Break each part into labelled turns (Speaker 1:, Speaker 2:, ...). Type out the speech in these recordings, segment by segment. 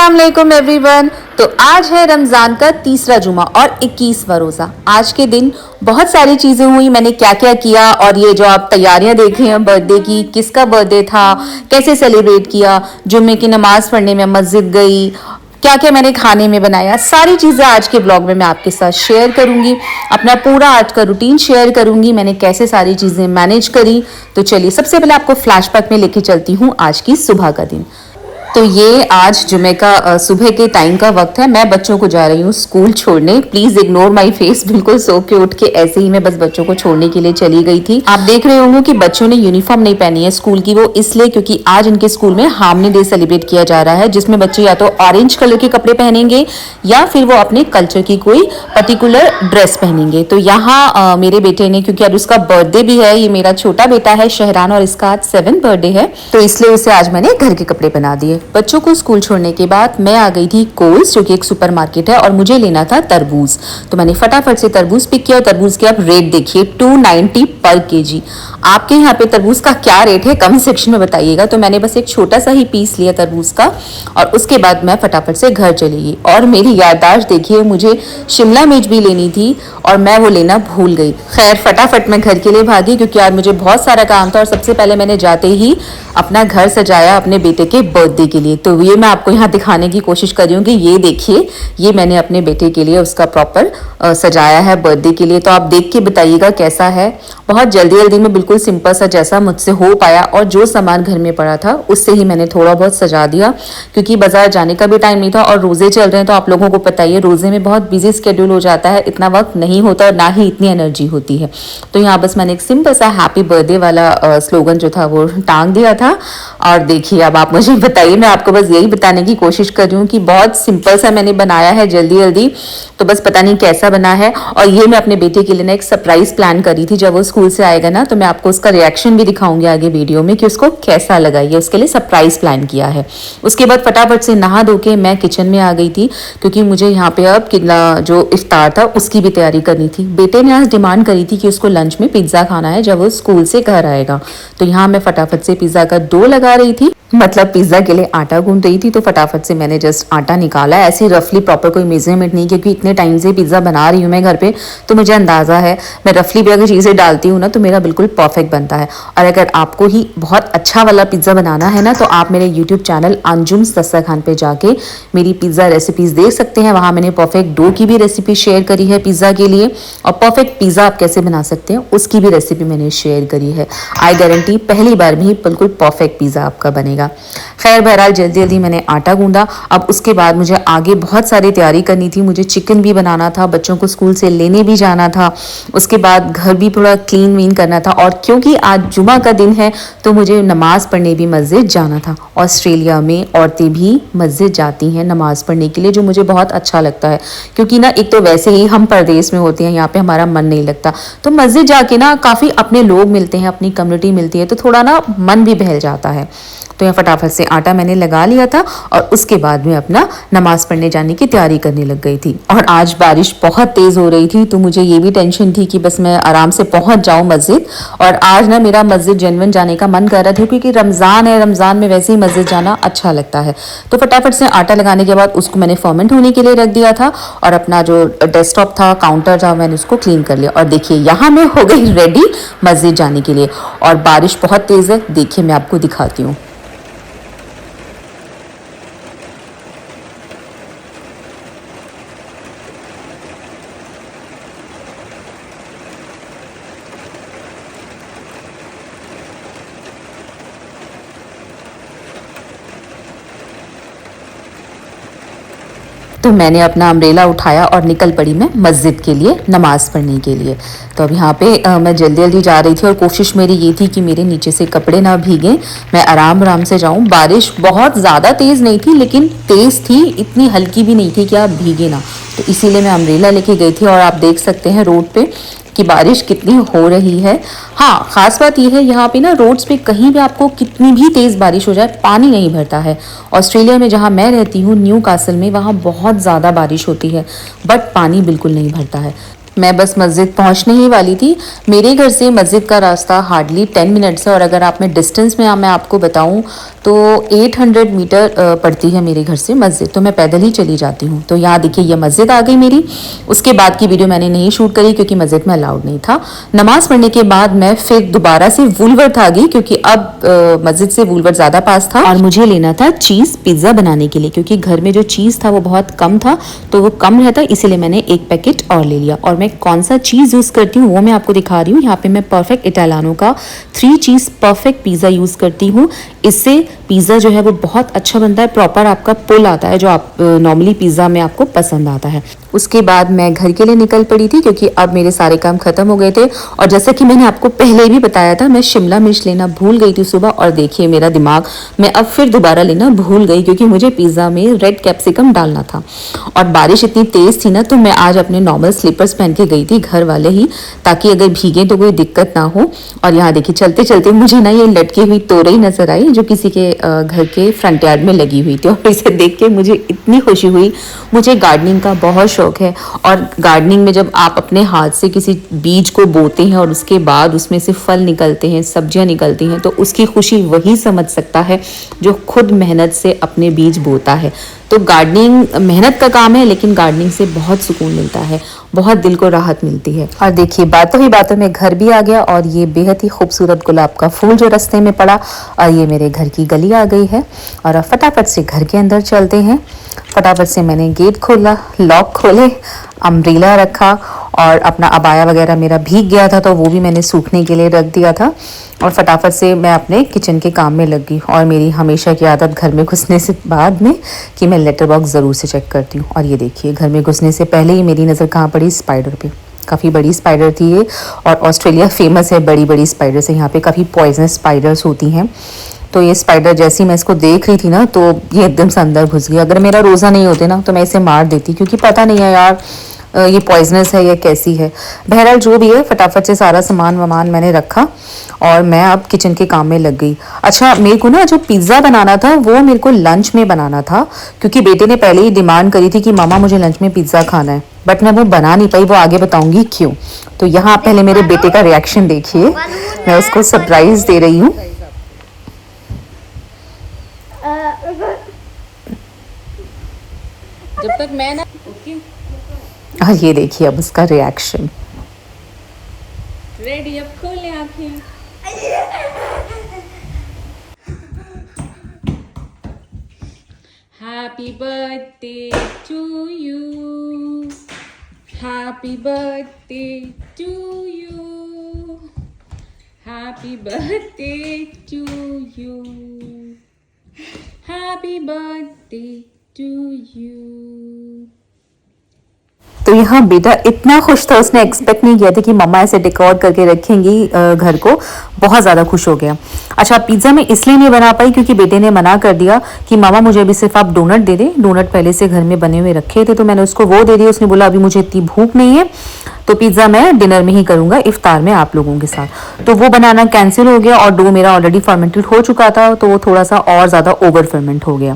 Speaker 1: अस्सलाम वालेकुम एवरीवन। तो आज है रमज़ान का तीसरा जुमा और 21वां रोज़ा। आज के दिन बहुत सारी चीज़ें हुई, मैंने क्या क्या किया और ये जो आप तैयारियां देख रहे हैं बर्थडे की, किसका बर्थडे था, कैसे सेलिब्रेट किया, जुम्मे की नमाज़ पढ़ने में मस्जिद गई, क्या क्या मैंने खाने में बनाया, सारी चीज़ें आज के ब्लॉग में मैं आपके साथ शेयर करूंगी। अपना पूरा आज का रूटीन शेयर करूंगी, मैंने कैसे सारी चीज़ें मैनेज करी। तो चलिए सबसे पहले आपको फ्लैशबैक में लेके चलती हूँ आज की सुबह का दिन। तो ये आज जुमे का सुबह के टाइम का वक्त है। मैं बच्चों को जा रही हूँ स्कूल छोड़ने। प्लीज इग्नोर माय फेस, बिल्कुल सो के उठ के ऐसे ही मैं बस बच्चों को छोड़ने के लिए चली गई थी। आप देख रहे होंगे कि बच्चों ने यूनिफॉर्म नहीं पहनी है स्कूल की, वो इसलिए क्योंकि आज इनके स्कूल में हार्मनी डे सेलिब्रेट किया जा रहा है, जिसमें बच्चे या तो ऑरेंज कलर के कपड़े पहनेंगे या फिर वो अपने कल्चर की कोई पर्टिकुलर ड्रेस पहनेंगे। तो यहाँ मेरे बेटे ने, क्योंकि आज उसका बर्थडे भी है, ये मेरा छोटा बेटा है शहरान और इसका आज 7th बर्थडे है, तो इसलिए उसे आज मैंने घर के कपड़े पहना दिए। बच्चों को स्कूल छोड़ने के बाद मैं आ गई थी कोल्स, जो कि एक सुपरमार्केट है, और मुझे लेना था तरबूज। तो मैंने फटाफट से तरबूज पिक किया और तरबूज के आप रेट देखिए 290 पर केजी। आपके यहाँ पे तरबूज का क्या रेट है कमेंट सेक्शन में बताइएगा। तो मैंने बस एक छोटा सा ही पीस लिया तरबूज का और उसके बाद मैं फटाफट से घर चली गई। और मेरी याददाश्त देखिए, मुझे शिमला मिर्च भी लेनी थी और मैं वो लेना भूल गई। खैर फटाफट मैं घर के लिए भागी क्योंकि आज मुझे बहुत सारा काम था और सबसे पहले मैंने जाते ही अपना घर सजाया अपने बेटे के बर्थडे के लिए। तो ये मैं आपको यहाँ दिखाने की कोशिश कर रही हूँ कि ये देखिए, ये मैंने अपने बेटे के लिए उसका प्रॉपर सजाया है बर्थडे के लिए। तो आप देख के बताइएगा कैसा है। बहुत जल्दी जल्दी में बिल्कुल सिंपल सा जैसा मुझसे हो पाया और जो सामान घर में पड़ा था उससे ही मैंने थोड़ा बहुत सजा दिया, क्योंकि बाजार जाने का भी टाइम नहीं था और रोजे चल रहे हैं। तो आप लोगों को पता ही है रोजे में बहुत बिजी स्केड्यूल हो जाता है, इतना वक्त नहीं होता और ना ही इतनी एनर्जी होती है। तो यहाँ बस मैंने एक सिंपल सा हैप्पी बर्थडे वाला स्लोगन जो था वो टांग दिया था। और देखिए अब आप मुझे बताइए, मैं आपको बस यही बताने की कोशिश कर रही हूँ कि बहुत सिंपल सा मैंने बनाया है जल्दी जल्दी, तो बस पता नहीं कैसा बना है। और ये मैं अपने बेटे के लिए ना एक सरप्राइज प्लान करी थी, जब वो स्कूल से आएगा ना तो मैं आपको उसका रिएक्शन भी दिखाऊंगी आगे वीडियो में कि उसको कैसा लगा। ये उसके लिए सरप्राइज प्लान किया है। उसके बाद फटाफट से नहा धो के मैं किचन में आ गई थी, क्योंकि मुझे यहाँ पे अब जो इफ्तार था उसकी भी तैयारी करनी थी। बेटे ने आज डिमांड करी थी कि उसको लंच में पिज्जा खाना है जब वो स्कूल से घर आएगा। तो यहाँ मैं फटाफट से पिज्जा का डो लगा रही थी, मतलब पिज्जा के लिए आटा गूंद रही थी। तो फटाफट से मैंने जस्ट आटा निकाला, ऐसी रफली प्रॉपर कोई मेजरमेंट नहीं, क्योंकि इतने टाइम से पिज्जा बना रही हूँ मैं घर पे, तो मुझे अंदाजा है मैं रफली भी अगर चीजें डालती हूँ ना तो मेरा बिल्कुल परफेक्ट बनता है। और अगर आपको ही बहुत अच्छा वाला पिज्जा बनाना है ना तो आप मेरे यूट्यूब चैनल अंजुम्स दस्तरखान पे जाके मेरी पिज्जा रेसिपीज देख सकते हैं। वहां मैंने परफेक्ट डो की भी रेसिपी शेयर करी है पिज्जा के लिए, और परफेक्ट पिज्जा आप कैसे बना सकते हैं उसकी भी रेसिपी मैंने शेयर करी है। आई गारंटी पहली बार में ही बिल्कुल परफेक्ट पिज्जा आपका बनेगा। खैर बहरहाल जल्दी जल्दी मैंने आटा गूंदा। अब उसके बाद मुझे आगे बहुत सारी तैयारी करनी थी, मुझे चिकन भी बनाना था, बच्चों को स्कूल से लेने भी जाना था, उसके बाद घर भी थोड़ा क्लीन वीन करना था। और क्योंकि आज जुमा का दिन है तो मुझे नमाज पढ़ने भी मस्जिद जाना था। ऑस्ट्रेलिया में औरतें भी मस्जिद जाती हैं नमाज पढ़ने के लिए, जो मुझे बहुत अच्छा लगता है, क्योंकि ना एक तो वैसे ही हम परदेश में होते हैं, यहाँ पे हमारा मन नहीं लगता, तो मस्जिद जाके ना काफ़ी अपने लोग मिलते हैं, अपनी कम्युनिटी मिलती है, तो थोड़ा ना मन भी बहल जाता है। तो यहाँ फटाफट से आटा मैंने लगा लिया था और उसके बाद में अपना नमाज पढ़ने जाने की तैयारी करने लग गई थी। और आज बारिश बहुत तेज हो रही थी, तो मुझे ये भी टेंशन थी कि बस मैं आराम से पहुंच जाऊं मस्जिद। और आज ना मेरा मस्जिद जनवन जाने का मन कर रहा था, क्योंकि रमजान है, रमजान में वैसे ही मस्जिद जाना अच्छा लगता है। तो फटाफट से आटा लगाने के बाद उसको मैंने फर्मेंट होने के लिए रख दिया था और अपना जो डेस्कटॉप था, काउंटर था, मैंने उसको क्लीन कर लिया। और देखिए यहाँ मैं हो गई रेडी मस्जिद जाने के लिए। और बारिश बहुत तेज है, देखिए मैं आपको दिखाती हूँ। तो मैंने अपना अम्ब्रेला उठाया और निकल पड़ी मैं मस्जिद के लिए नमाज पढ़ने के लिए। तो अब यहाँ पे मैं जल्दी जल्दी जा रही थी और कोशिश मेरी ये थी कि मेरे नीचे से कपड़े ना भीगें, मैं आराम आराम से जाऊँ। बारिश बहुत ज़्यादा तेज़ नहीं थी, लेकिन तेज़ थी, इतनी हल्की भी नहीं थी कि आप भीगे ना, तो इसीलिए मैं अम्ब्रेला लेके गई थी। और आप देख सकते हैं रोड पे कि बारिश कितनी हो रही है। हाँ, खास बात यह है यहाँ पे ना रोड्स पे कहीं भी आपको कितनी भी तेज़ बारिश हो जाए पानी नहीं भरता है। ऑस्ट्रेलिया में जहाँ मैं रहती हूँ न्यू कासल में, वहाँ बहुत ज़्यादा बारिश होती है बट पानी बिल्कुल नहीं भरता है। मैं बस मस्जिद पहुंचने ही वाली थी। मेरे घर से मस्जिद का रास्ता हार्डली 10 मिनट्स है, और अगर आप में डिस्टेंस में मैं आपको बताऊं तो 800 मीटर पड़ती है मेरे घर से मस्जिद, तो मैं पैदल ही चली जाती हूँ। तो यहाँ देखिए ये मस्जिद आ गई मेरी। उसके बाद की वीडियो मैंने नहीं शूट करी क्योंकि मस्जिद में अलाउड नहीं था। नमाज पढ़ने के बाद मैं फिर दोबारा से वुलवर्थ आ गई क्योंकि अब मस्जिद से वुलवर्थ ज़्यादा पास था और मुझे लेना था चीज़ पिज़्ज़ा बनाने के लिए, क्योंकि घर में जो चीज़ था वो बहुत कम था, तो वो कम रहता, इसीलिए मैंने एक पैकेट और ले लिया। और मैं कौन सा चीज़ यूज़ करती हूँ वो मैं आपको दिखा रही हूँ। यहाँ पे मैं परफेक्ट इटालियानो का 3 चीज़ परफेक्ट पिज़्ज़ा यूज़ करती हूँ। इससे पिज़्ज़ा जो है वो बहुत अच्छा बनता है, प्रॉपर आपका पुल आता है जो आप नॉर्मली पिज़्ज़ा में आपको पसंद आता है। उसके बाद मैं घर के लिए निकल पड़ी थी क्योंकि अब मेरे सारे काम खत्म हो गए थे। और जैसा कि मैंने आपको पहले भी बताया था, मैं शिमला मिर्च लेना भूल गई थी सुबह, और देखिए मेरा दिमाग, मैं अब फिर दोबारा लेना भूल गई क्योंकि मुझे पिज़्ज़ा में रेड कैप्सिकम डालना था। और बारिश इतनी तेज़ थी ना, तो मैं आज अपने नॉर्मल स्लीपर्स पहन के गई थी, घर वाले ही, ताकि अगर भीगे तो कोई दिक्कत ना हो। और यहाँ देखिए चलते चलते मुझे ना ये लटकी हुई तोरई नजर आई जो किसी के घर के फ्रंट यार्ड में लगी हुई थी, और इसे देख के मुझे इतनी खुशी हुई। मुझे गार्डनिंग का बहुत शौक है, और गार्डनिंग में जब आप अपने हाथ से किसी बीज को बोते हैं और उसके बाद उसमें से फल निकलते हैं, सब्जियां निकलती हैं, तो उसकी खुशी वही समझ सकता है जो खुद मेहनत से अपने बीज बोता है। तो गार्डनिंग मेहनत का काम है, लेकिन गार्डनिंग से बहुत सुकून मिलता है, बहुत दिल को राहत मिलती है। और देखिए बातों ही बातों में घर भी आ गया, और ये बेहद ही खूबसूरत गुलाब का फूल जो रास्ते में पड़ा, और ये मेरे घर की गली आ गई है। और अब फटाफट से घर के अंदर चलते हैं। फटाफट से मैंने गेट खोला, लॉक खोले, अम्ब्रेला रखा, और अपना अबाया वगैरह मेरा भीग गया था तो वो भी मैंने सूखने के लिए रख दिया था। और फटाफट से मैं अपने किचन के काम में लग गई। और मेरी हमेशा की आदत घर में घुसने से बाद में कि मैं लेटर बॉक्स ज़रूर से चेक करती हूँ। और ये देखिए घर में घुसने से पहले ही मेरी नज़र कहाँ पड़ी, स्पाइडर पे। काफ़ी बड़ी स्पाइडर थी ये, और ऑस्ट्रेलिया फेमस है बड़ी बड़ी स्पाइडर से। यहाँ पे काफ़ी पॉइजनस स्पाइडर्स होती हैं। तो ये स्पाइडर जैसी मैं इसको देख रही थी ना, तो ये एकदम से अंदर घुस गई। अगर मेरा रोज़ा नहीं होते ना तो मैं इसे मार देती, क्योंकि पता नहीं है यार ये पॉइजनस है या कैसी है। बहरहाल जो भी है, फटाफट से सारा सामान वामान मैंने रखा और मैं अब किचन के काम में लग गई। अच्छा, मेरे को ना जो पिज़्ज़ा बनाना था वो मेरे को लंच में बनाना था, क्योंकि बेटे ने पहले ही डिमांड करी थी कि मामा मुझे लंच में पिज़्ज़ा खाना है, बट मैं वो बना नहीं पाई। वो आगे बताऊंगी क्यों। तो यहाँ पहले मेरे बेटे का रिएक्शन देखिए, मैं उसको सरप्राइज दे रही हूँ।
Speaker 2: जब तक मैं ना
Speaker 1: और ये देखिए अब उसका रिएक्शन।
Speaker 2: रेडी, अब खोले आंखें। Happy birthday to you, happy birthday to you, happy birthday to you, happy birthday to you.
Speaker 1: तो यहाँ बेटा इतना खुश था, उसने एक्सपेक्ट नहीं किया था कि मम्मा ऐसे डेकोर करके रखेंगी घर को। बहुत ज़्यादा खुश हो गया। अच्छा, पिज़्ज़ा मैं इसलिए नहीं बना पाई क्योंकि बेटे ने मना कर दिया कि मामा मुझे अभी सिर्फ आप डोनट दे दे। डोनट पहले से घर में बने हुए रखे थे, तो मैंने उसको वो दे दिया। उसने बोला अभी मुझे इतनी भूख नहीं है, तो पिज़्ज़ा मैं डिनर में ही करूँगा, इफ्तार में आप लोगों के साथ। तो वो बनाना कैंसिल हो गया, और डो मेरा ऑलरेडी फर्मेंटेड हो चुका था, तो वो थोड़ा सा और ज़्यादा ओवर फर्मेंट हो गया।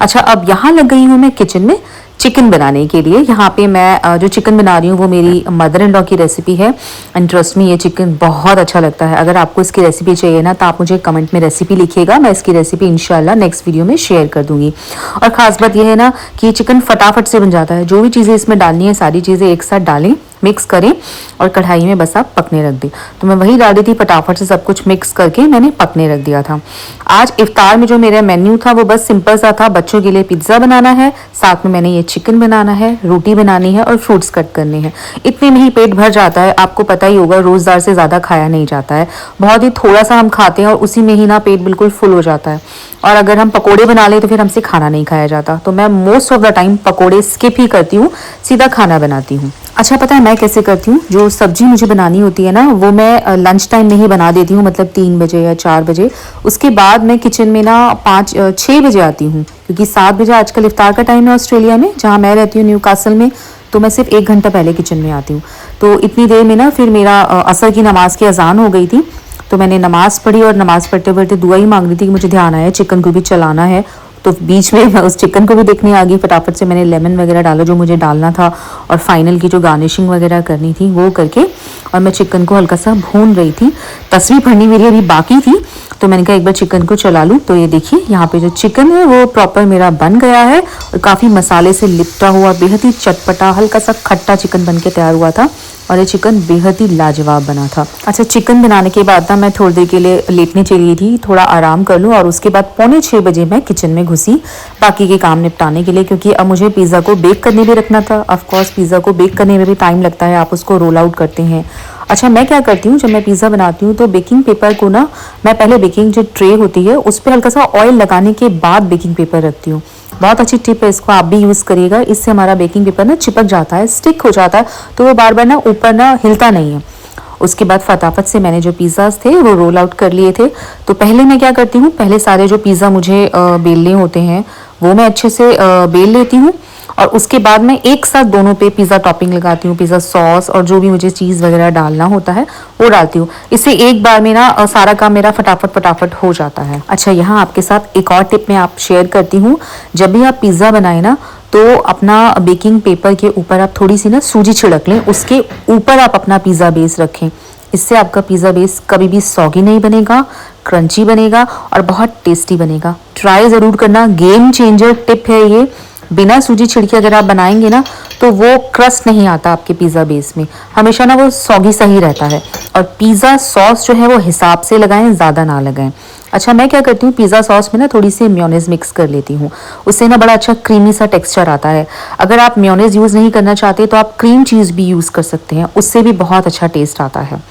Speaker 1: अच्छा, अब यहाँ लग गई हूँ मैं किचन में चिकन बनाने के लिए। यहाँ पे मैं जो चिकन बना रही हूँ वो मेरी मदर इन लॉ की रेसिपी है, एंड ट्रस्ट मी ये चिकन बहुत अच्छा लगता है। अगर आपको इसकी रेसिपी चाहिए ना तो आप मुझे कमेंट में रेसिपी लिखिएगा, मैं इसकी रेसिपी इंशाल्लाह नेक्स्ट वीडियो में शेयर कर दूंगी। और ख़ास बात यह है ना कि ये चिकन फटाफट से बन जाता है। जो भी चीज़ें इसमें डालनी है सारी चीज़ें एक साथ डालें, मिक्स करें, और कढ़ाई में बस आप पकने रख दें। तो मैं वही डाल दी थी, फटाफट से सब कुछ मिक्स करके मैंने पकने रख दिया था। आज इफ्तार में जो मेरा मेन्यू था वो बस सिंपल सा था। बच्चों के लिए पिज़्ज़ा बनाना है, साथ में मैंने ये चिकन बनाना है, रोटी बनानी है और फ्रूट्स कट करने हैं। इतने में ही पेट भर जाता है। आपको पता ही होगा रोज़दार से ज़्यादा खाया नहीं जाता है, बहुत ही थोड़ा सा हम खाते हैं और उसी में ही ना पेट बिल्कुल फुल हो जाता है। और अगर हम पकोड़े बना लें तो फिर हमसे खाना नहीं खाया जाता। तो मैं मोस्ट ऑफ द टाइम पकोड़े स्किप ही करती हूँ, सीधा खाना बनाती हूँ। अच्छा, पता है मैं कैसे करती हूँ? जो सब्जी मुझे बनानी होती है ना वो मैं लंच टाइम में ही बना देती हूँ, मतलब 3 बजे या 4 बजे। उसके बाद मैं किचन में ना 5-6 बजे आती हूँ, क्योंकि 7 बजे आजकल इफ्तार का टाइम है ऑस्ट्रेलिया में, जहाँ मैं रहती हूँ न्यू कासल में। तो मैं सिर्फ 1 घंटा पहले किचन में आती हूँ। तो इतनी देर में ना फिर मेरा असर की नमाज की अजान हो गई थी, तो मैंने नमाज पढ़ी, और नमाज पढ़ते पढ़ते दुआ ही मांग रही थी कि मुझे ध्यान आया चिकन को भी चलाना है। तो बीच में मैं उस चिकन को भी देखने आ गई। फटाफट से मैंने लेमन वगैरह डाला जो मुझे डालना था, और फाइनल की जो गार्निशिंग वगैरह करनी थी वो करके, और मैं चिकन को हल्का सा भून रही थी। तस्वीर पढ़नी मेरी अभी बाकी थी, तो मैंने कहा एक बार चिकन को चला लूँ। तो ये देखिए यहाँ पे जो चिकन है वो प्रॉपर मेरा बन गया है और काफ़ी मसाले से लिपटा हुआ बेहद ही चटपटा हल्का सा खट्टा चिकन बन के तैयार हुआ था और ये चिकन बेहद ही लाजवाब बना था। अच्छा, चिकन बनाने के बाद ना मैं थोड़ी देर के लिए लेटने चली थी, थोड़ा आराम कर लूँ, और उसके बाद 5:45 बजे मैं किचन में घुसी बाकी के काम निपटाने के लिए, क्योंकि अब मुझे पिज़्ज़ा को बेक करने भी रखना था। ऑफकोर्स पिज़्ज़ा को बेक करने में भी टाइम लगता है, आप उसको रोल आउट करते हैं। अच्छा, मैं क्या करती हूँ जब मैं पिज़्ज़ा बनाती हूँ तो बेकिंग पेपर को ना मैं पहले बेकिंग जो ट्रे होती है उस पर हल्का सा ऑयल लगाने के बाद बेकिंग पेपर रखती हूँ। बहुत अच्छी टिप है, इसको आप भी यूज़ करिएगा। इससे हमारा बेकिंग पेपर ना चिपक जाता है, स्टिक हो जाता है, तो वो बार बार ना ऊपर ना हिलता नहीं है। उसके बाद फटाफट से मैंने जो पिज़्ज़ाज थे वो रोल आउट कर लिए थे। तो पहले मैं क्या करती हूँ, पहले सारे जो पिज़्ज़ा मुझे बेलने होते हैं वो मैं अच्छे से बेल लेती हूँ और उसके बाद मैं एक साथ दोनों पे पिज़्ज़ा टॉपिंग लगाती हूँ, पिज़्ज़ा सॉस और जो भी मुझे चीज़ वगैरह डालना होता है वो डालती हूँ। इससे एक बार में ना सारा काम मेरा फटाफट हो जाता है। अच्छा, यहाँ आपके साथ एक और टिप मैं आप शेयर करती हूँ। जब भी आप पिज़्ज़ा बनाए ना तो अपना बेकिंग पेपर के ऊपर आप थोड़ी सी ना सूजी छिड़क लें, उसके ऊपर आप अपना पिज़्ज़ा बेस रखें। इससे आपका पिज़्ज़ा बेस कभी भी सॉगी नहीं बनेगा, क्रंची बनेगा और बहुत टेस्टी बनेगा। ट्राई ज़रूर करना, गेम चेंजर टिप है ये। बिना सूजी छिड़के अगर आप बनाएंगे ना तो वो क्रस्ट नहीं आता आपके पिज़्ज़ा बेस में, हमेशा ना वो सॉगी सा ही रहता है। और पिज़्ज़ा सॉस जो है वो हिसाब से लगाएं, ज़्यादा ना लगाएं। अच्छा, मैं क्या करती हूँ पिज़्ज़ा सॉस में ना थोड़ी सी मेयोनेज़ मिक्स कर लेती हूँ, उससे ना बड़ा अच्छा क्रीमी सा टेक्सचर आता है। अगर आप मेयोनेज़ यूज़ नहीं करना चाहते तो आप क्रीम चीज़ भी यूज़ कर सकते हैं, उससे भी बहुत अच्छा टेस्ट आता है।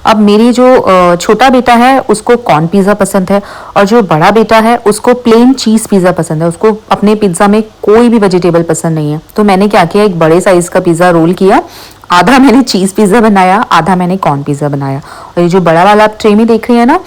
Speaker 1: अब मेरी जो छोटा बेटा है उसको कॉर्न पिज़्ज़ा पसंद है और जो बड़ा बेटा है उसको प्लेन चीज़ पिज़्ज़ा पसंद है। उसको अपने पिज़्ज़ा में कोई भी वेजिटेबल पसंद नहीं है। तो मैंने क्या किया, एक बड़े साइज़ का पिज़्ज़ा रोल किया, आधा मैंने चीज़ पिज़्ज़ा बनाया, आधा मैंने कॉर्न पिज़्ज़ा बनाया। और ये जो बड़ा वाला आप ट्रे में देख रही है ना,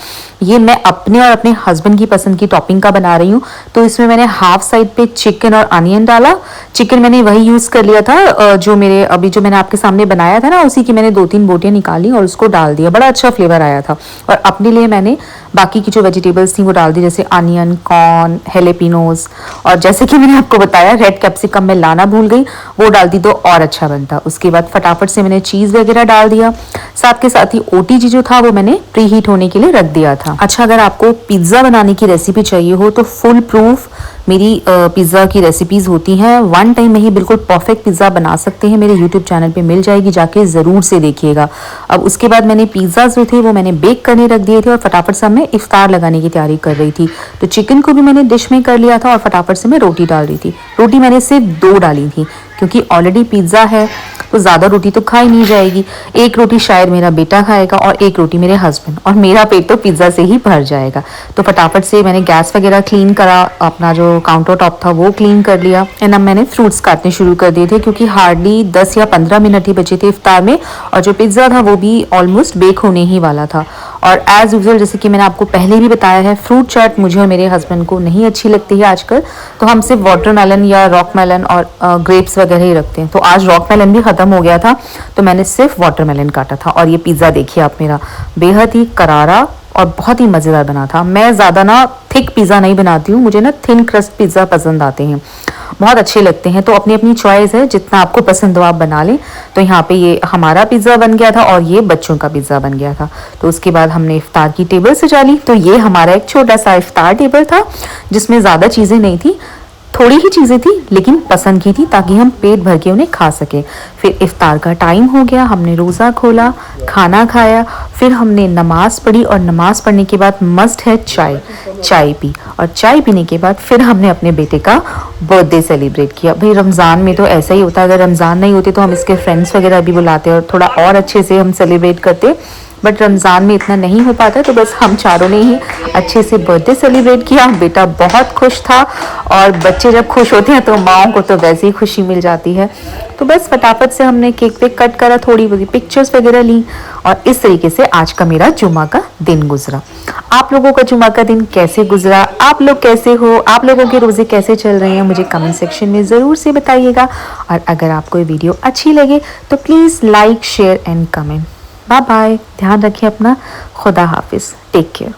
Speaker 1: ये मैं अपने और अपने हस्बैंड की पसंद की टॉपिंग का बना रही हूँ। तो इसमें मैंने हाफ साइड पे चिकन और अनियन डाला। चिकन मैंने वही यूज़ कर लिया था जो मेरे अभी जो मैंने आपके सामने बनाया था ना, उसी की मैंने 2-3 बोटियाँ निकाली और उसको डाल दिया, बड़ा अच्छा फ्लेवर आया था। और अपने लिए मैंने बाकी की जो वेजिटेबल्स थी वो डाल दी, जैसे अनियन, कॉर्न, हेलेपिनोज, और जैसे कि मैंने आपको बताया रेड कैप्सिकम मैं लाना भूल गई, वो डाल दी तो और अच्छा बनता। उसके बाद फटाफट से मैंने चीज़ वगैरह डाल दिया, साथ के साथ ही ओटीजी जो था वो मैंने प्री हीट होने के लिए रख दिया था। अच्छा, अगर आपको पिज़्ज़ा बनाने की रेसिपी चाहिए हो तो फुल प्रूफ मेरी पिज़्ज़ा की रेसिपीज़ होती हैं। 1 टाइम में ही बिल्कुल परफेक्ट पिज़्ज़ा बना सकते हैं, मेरे यूट्यूब चैनल पे मिल जाएगी, जाके ज़रूर से देखिएगा। अब उसके बाद मैंने पिज़्ज़ा जो थे वो मैंने बेक करने रख दिए थे और फटाफट से मैं इफ्तार लगाने की तैयारी कर रही थी। तो चिकन को भी मैंने डिश में कर लिया था और फटाफट से मैं रोटी डाल रही थी। रोटी मैंने सिर्फ 2 डाली थी क्योंकि ऑलरेडी पिज़्ज़ा है तो ज़्यादा रोटी तो खाई नहीं जाएगी। 1 रोटी शायद मेरा बेटा खाएगा और 1 रोटी मेरे हस्बैंड, और मेरा पेट तो पिज़्ज़ा से ही भर जाएगा। तो फटाफट से मैंने गैस वगैरह क्लीन करा, अपना जो काउंटर टॉप था वो क्लीन कर लिया। एंड अब मैंने फ्रूट्स काटने शुरू कर दिए थे क्योंकि हार्डली 10 या 15 मिनट ही बचे थे इफ्तार में, और जो पिज़्ज़ा था वो भी ऑलमोस्ट बेक होने ही वाला था। और एज़ यूजुअल जैसे कि मैंने आपको पहले भी बताया है, फ्रूट चाट मुझे और मेरे हस्बैंड को नहीं अच्छी लगती है आजकल, तो हम सिर्फ वाटरमेलन या रॉकमेलन और ग्रेप्स वगैरह ही रखते हैं। तो आज रॉकमेलन भी ख़त्म हो गया था तो मैंने सिर्फ वाटरमेलन काटा था। और ये पिज़्ज़ा देखिए आप मेरा, बेहद ही करारा और बहुत ही मज़ेदार बना था। मैं ज़्यादा ना थिक पिज़्ज़ा नहीं बनाती हूँ, मुझे ना थिन क्रस्ट पिज़्ज़ा पसंद आते हैं, बहुत अच्छे लगते हैं। तो अपनी अपनी चॉइस है, जितना आपको पसंद हो आप बना लें। तो यहाँ पे ये हमारा पिज़्ज़ा बन गया था और ये बच्चों का पिज़्ज़ा बन गया था। तो उसके बाद हमने इफ्तार की टेबल सजा ली। तो ये हमारा एक छोटा सा इफ्तार टेबल था जिसमें ज़्यादा चीज़ें नहीं थी, थोड़ी ही चीज़ें थी लेकिन पसंद की थी ताकि हम पेट भर के उन्हें खा सके। फिर इफ्तार का टाइम हो गया, हमने रोज़ा खोला, खाना खाया, फिर हमने नमाज़ पढ़ी और नमाज़ पढ़ने के बाद मस्ट है चाय पी, और चाय पीने के बाद फिर हमने अपने बेटे का बर्थडे सेलिब्रेट किया। भाई रमज़ान में तो ऐसा ही होता है, अगर रमज़ान नहीं होते तो हम इसके फ्रेंड्स वगैरह भी बुलाते और थोड़ा और अच्छे से हम सेलिब्रेट करते, बट रमज़ान में इतना नहीं हो पाता, तो बस हम चारों ने ही अच्छे से बर्थडे सेलिब्रेट किया। बेटा बहुत खुश था, और बच्चे जब खुश होते हैं तो माओं को तो वैसे ही खुशी मिल जाती है। तो बस फटाफट से हमने केक पे कट करा, थोड़ी बहुत पिक्चर्स वगैरह ली, और इस तरीके से आज का मेरा जुम्मा का दिन गुजरा। आप लोगों का जुम्मा का दिन कैसे गुजरा, आप लोग कैसे हो, आप लोगों के रोज़े कैसे चल रहे हैं, मुझे कमेंट सेक्शन में ज़रूर से बताइएगा। और अगर आपको ये वीडियो अच्छी लगे तो please like, share and comment. Bye bye, ध्यान रखिए अपना, खुदा हाफिज़, टेक केयर।